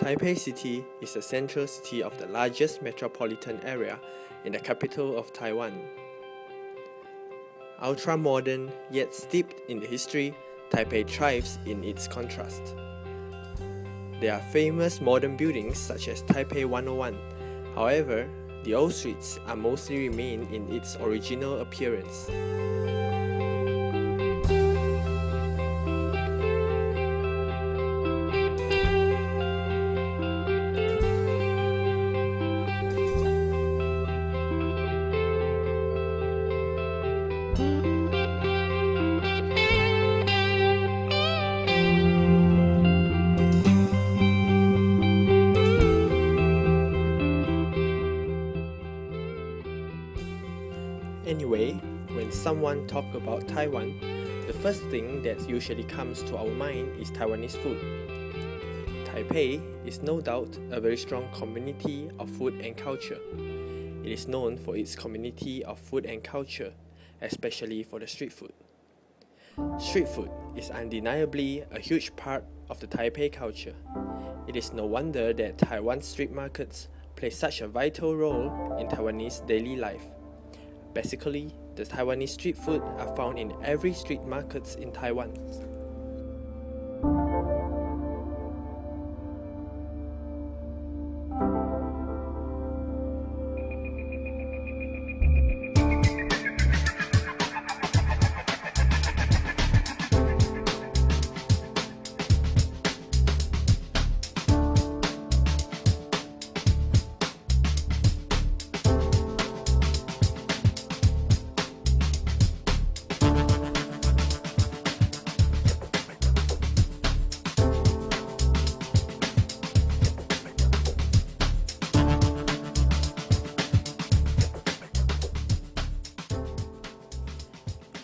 Taipei City is the central city of the largest metropolitan area in the capital of Taiwan. Ultra-modern yet steeped in history, Taipei thrives in its contrast. There are famous modern buildings such as Taipei 101. However, the old streets are mostly remain in its original appearance. Anyway, when someone talks about Taiwan, the first thing that usually comes to our mind is Taiwanese food. Taipei is no doubt a very strong community of food and culture. It is known for its community of food and culture, especially for the street food. Street food is undeniably a huge part of the Taipei culture. It is no wonder that Taiwan's street markets play such a vital role in Taiwanese daily life. Basically, the Taiwanese street food are found in every street markets in Taiwan.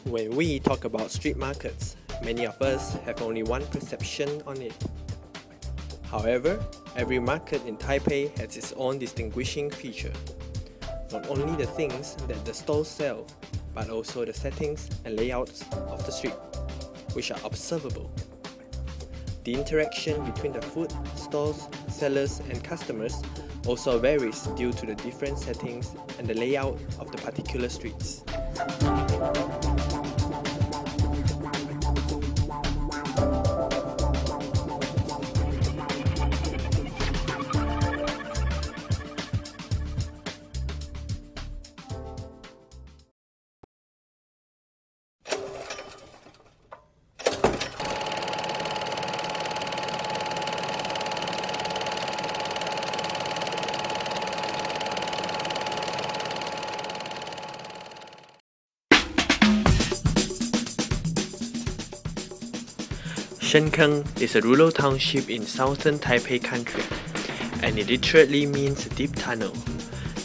When we talk about street markets, many of us have only one perception on it. However, every market in Taipei has its own distinguishing feature. Not only the things that the stalls sell, but also the settings and layouts of the street, which are observable. The interaction between the food, stalls, sellers and customers also varies due to the different settings and the layout of the particular streets. Sheng is a rural township in southern Taipei country, and it literally means deep tunnel.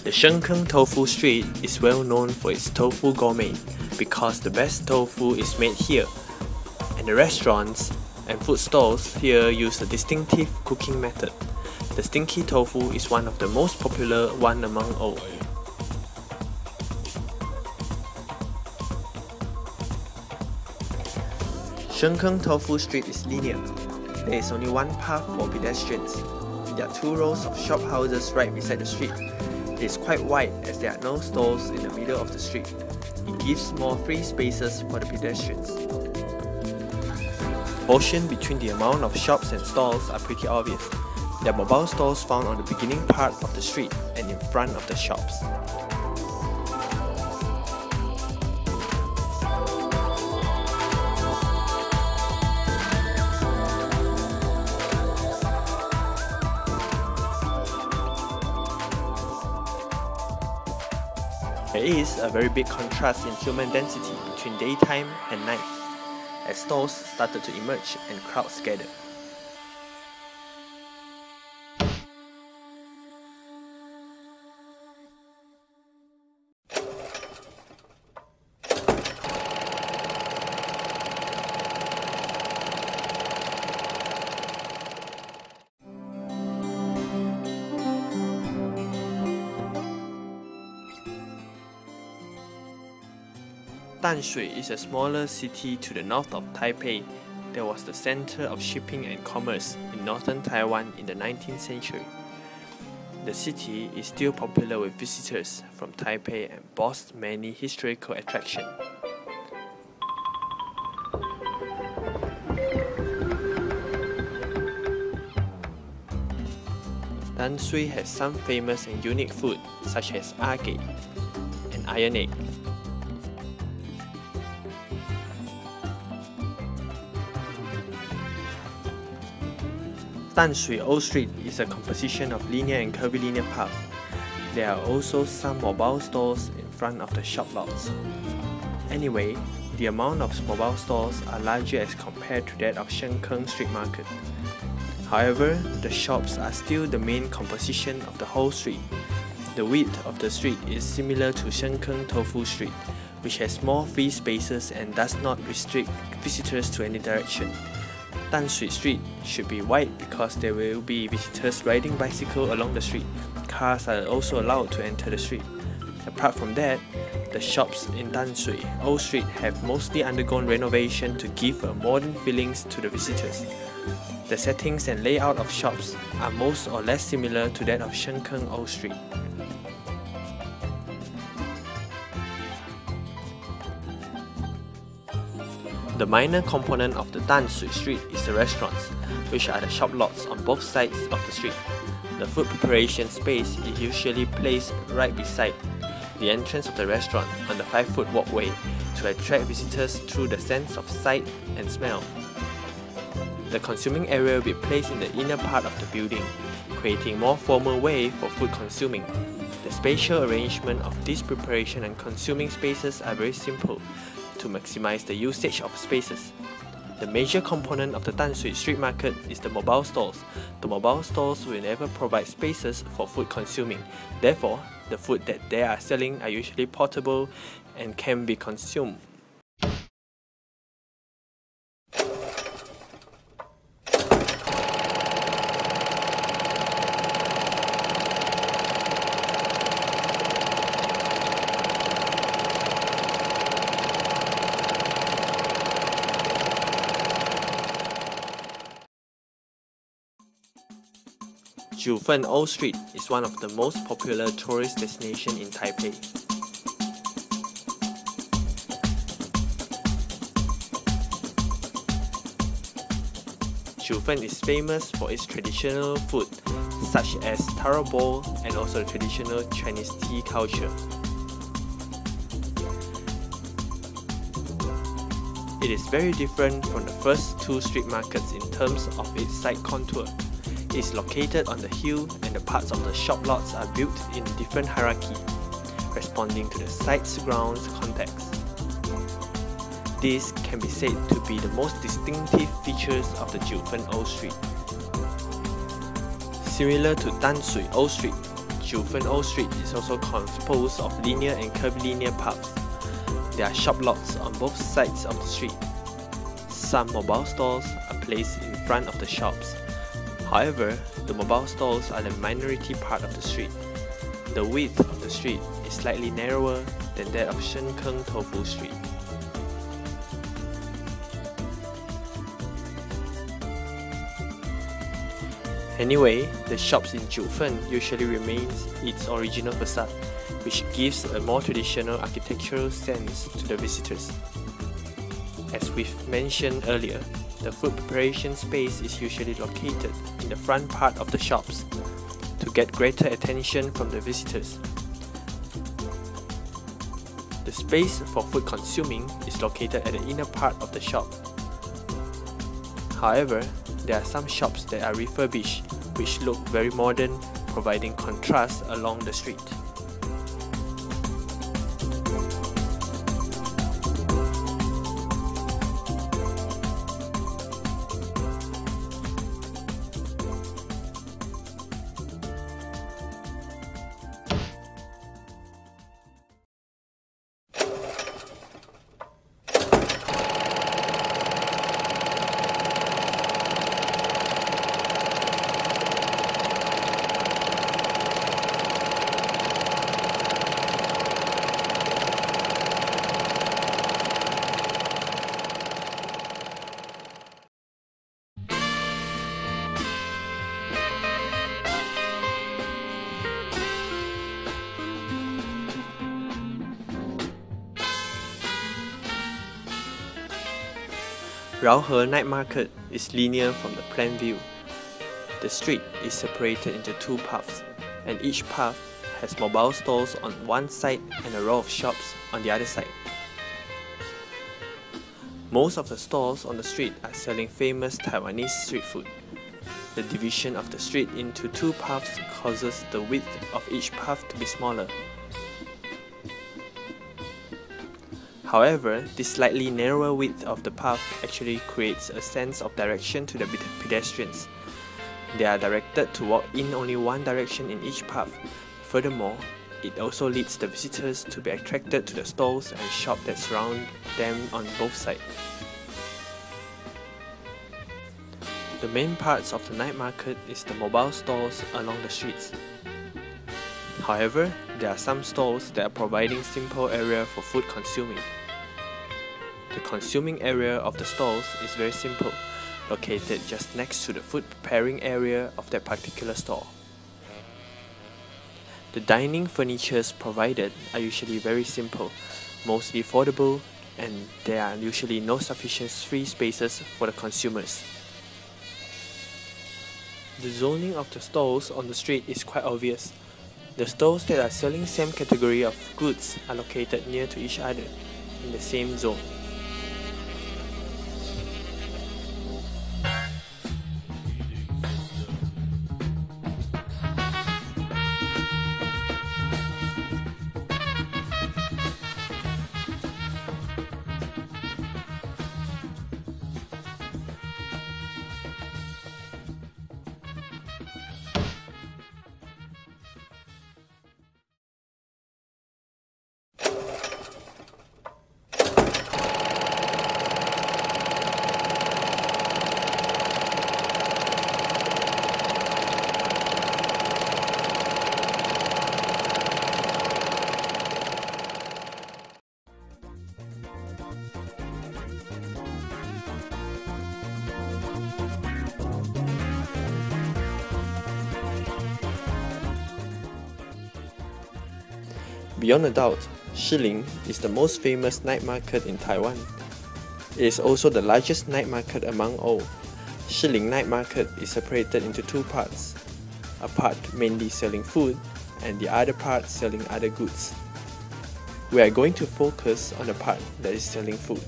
The Sheng Tofu Street is well known for its tofu gourmet because the best tofu is made here, and the restaurants and food stalls here use a distinctive cooking method. The stinky tofu is one of the most popular one among all. Sheng Tofu Street is linear. There is only one path for pedestrians. There are two rows of shop houses right beside the street. It is quite wide as there are no stalls in the middle of the street. It gives more free spaces for the pedestrians. Proportion between the amount of shops and stalls are pretty obvious. There are mobile stalls found on the beginning part of the street and in front of the shops. There is a very big contrast in human density between daytime and night, as stalls started to emerge and crowds gathered. Danshui is a smaller city to the north of Taipei, that was the center of shipping and commerce in northern Taiwan in the 19th century. The city is still popular with visitors from Taipei and boasts many historical attractions. Danshui has some famous and unique food such as agate and iron egg. Danshui Old Street is a composition of linear and curvilinear paths. There are also some mobile stores in front of the shop lots. Anyway, the amount of mobile stores are larger as compared to that of Sheng Street Market. However, the shops are still the main composition of the whole street. The width of the street is similar to Sheng Tofu Street, which has more free spaces and does not restrict visitors to any direction. Danshui Street should be wide because there will be visitors riding bicycles along the street. Cars are also allowed to enter the street. Apart from that, the shops in Danshui Old Street have mostly undergone renovation to give a modern feelings to the visitors. The settings and layout of shops are most or less similar to that of Sheng Old Street. The minor component of the Danshui Street is the restaurants, which are the shop lots on both sides of the street. The food preparation space is usually placed right beside the entrance of the restaurant on the 5-foot walkway to attract visitors through the sense of sight and smell. The consuming area will be placed in the inner part of the building, creating more formal way for food consuming. The spatial arrangement of these preparation and consuming spaces are very simple to maximize the usage of spaces. The major component of the Danshui Street Market is the mobile stalls. The mobile stalls will never provide spaces for food consuming. Therefore, the food that they are selling are usually portable and can be consumed. Jiufen Old Street is one of the most popular tourist destinations in Taipei. Jiufen is famous for its traditional food, such as taro ball and also the traditional Chinese tea culture. It is very different from the first two street markets in terms of its site contour. It is located on the hill and the parts of the shop lots are built in different hierarchy, responding to the site's grounds context. This can be said to be the most distinctive features of the Jiufen Old Street. Similar to Danshui Old Street, Jiufen Old Street is also composed of linear and curvilinear paths. There are shop lots on both sides of the street. Some mobile stores are placed in front of the shops. However, the mobile stalls are the minority part of the street. The width of the street is slightly narrower than that of Sheng Tofu Street. Anyway, the shops in Jiufen usually remains its original facade, which gives a more traditional architectural sense to the visitors. As we've mentioned earlier, the food preparation space is usually located in the front part of the shops to get greater attention from the visitors. The space for food consuming is located at the inner part of the shop. However, there are some shops that are refurbished, which look very modern, providing contrast along the street. Raohe Night Market is linear from the plan view. The street is separated into two paths, and each path has mobile stalls on one side and a row of shops on the other side. Most of the stalls on the street are selling famous Taiwanese street food. The division of the street into two paths causes the width of each path to be smaller. However, this slightly narrower width of the path actually creates a sense of direction to the pedestrians. They are directed to walk in only one direction in each path. Furthermore, it also leads the visitors to be attracted to the stalls and shops that surround them on both sides. The main parts of the night market is the mobile stalls along the streets. However, there are some stalls that are providing simple area for food consuming. The consuming area of the stalls is very simple, located just next to the food preparing area of that particular stall. The dining furnitures provided are usually very simple, mostly affordable, and there are usually no sufficient free spaces for the consumers. The zoning of the stalls on the street is quite obvious. The stalls that are selling same category of goods are located near to each other in the same zone. Beyond a doubt, Ling is the most famous night market in Taiwan. It is also the largest night market among all. Ling Night Market is separated into two parts, a part mainly selling food and the other part selling other goods. We are going to focus on the part that is selling food.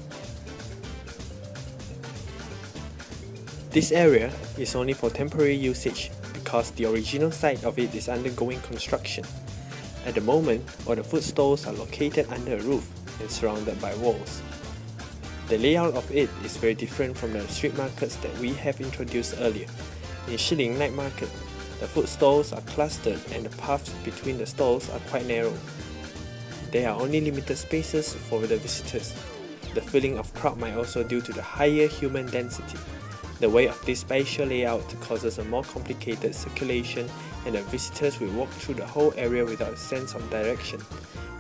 This area is only for temporary usage because the original site of it is undergoing construction. At the moment, all the food stalls are located under a roof and surrounded by walls. The layout of it is very different from the street markets that we have introduced earlier. In Ling Night Market, the food stalls are clustered and the paths between the stalls are quite narrow. There are only limited spaces for the visitors. The feeling of crowd might also due to the higher human density. The way of this spatial layout causes a more complicated circulation and the visitors will walk through the whole area without a sense of direction.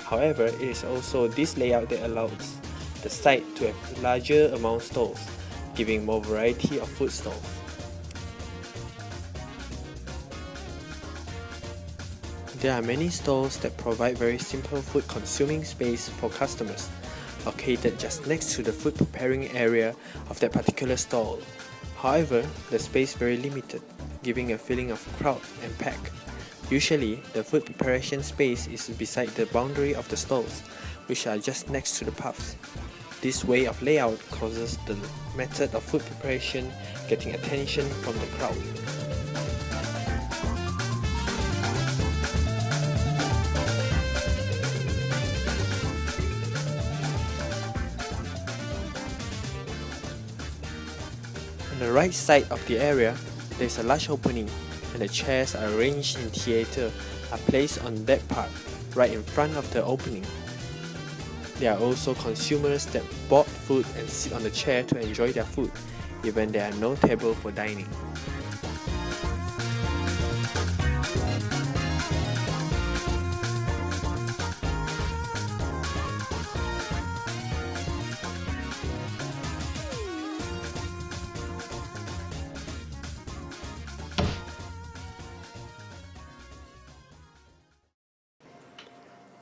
However, it is also this layout that allows the site to have larger amount of stalls, giving more variety of food stalls. There are many stalls that provide very simple food consuming space for customers, located just next to the food preparing area of that particular stall. However, the space is very limited, giving a feeling of crowd and pack. Usually, the food preparation space is beside the boundary of the stalls, which are just next to the paths. This way of layout causes the method of food preparation getting attention from the crowd. On the right side of the area, there is a large opening, and the chairs are arranged in theatre are placed on that part, right in front of the opening. There are also consumers that bought food and sit on the chair to enjoy their food, even there are no table for dining.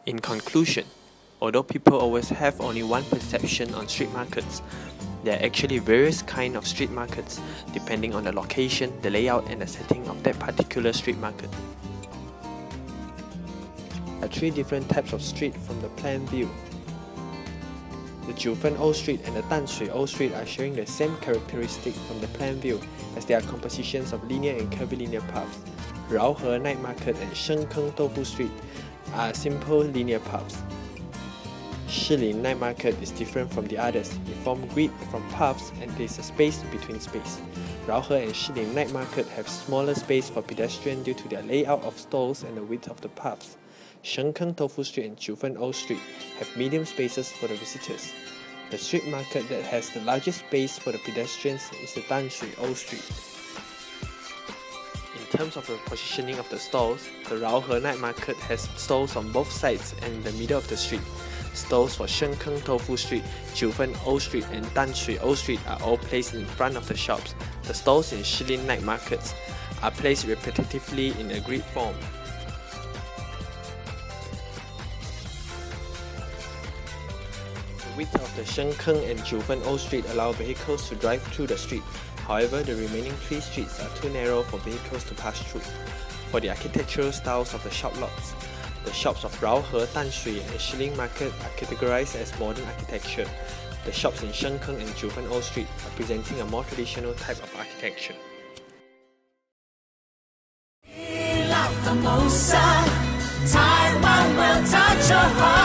In conclusion, although people always have only one perception on street markets, There are actually various kinds of street markets depending on the location, the layout and the setting of that particular street market. There are 3 different types of street from the plan view. The Jiufen Old Street and the Danshui Old Street are sharing the same characteristic from the plan view, as they are compositions of linear and curvilinear paths. Raohe Night Market and Shengkeng Tofu Street are simple linear paths. Shilin Night Market is different from the others. It forms grid from paths and there is a space between space. Raohe and Shilin Night Market have smaller space for pedestrians due to their layout of stalls and the width of the paths. Shengkeng Tofu Street and Jiufen Old Street have medium spaces for the visitors. The street market that has the largest space for the pedestrians is the Danshui Old Street. In terms of the positioning of the stalls, the Raohe Night Market has stalls on both sides and in the middle of the street. Stalls for Shengkeng Tofu Street, Jiufen Old Street and Danshui Old Street are all placed in front of the shops. The stalls in Shilin Night Markets are placed repetitively in a grid form. The width of the Shengkeng and Jiufen Old Street allow vehicles to drive through the street. However, the remaining 3 streets are too narrow for vehicles to pass through. For the architectural styles of the shop lots, the shops of Raohe, Danshui and Shilin Market are categorized as modern architecture. The shops in Shengkeng and Jiufen Old Street are presenting a more traditional type of architecture. Taiwan will touch your heart.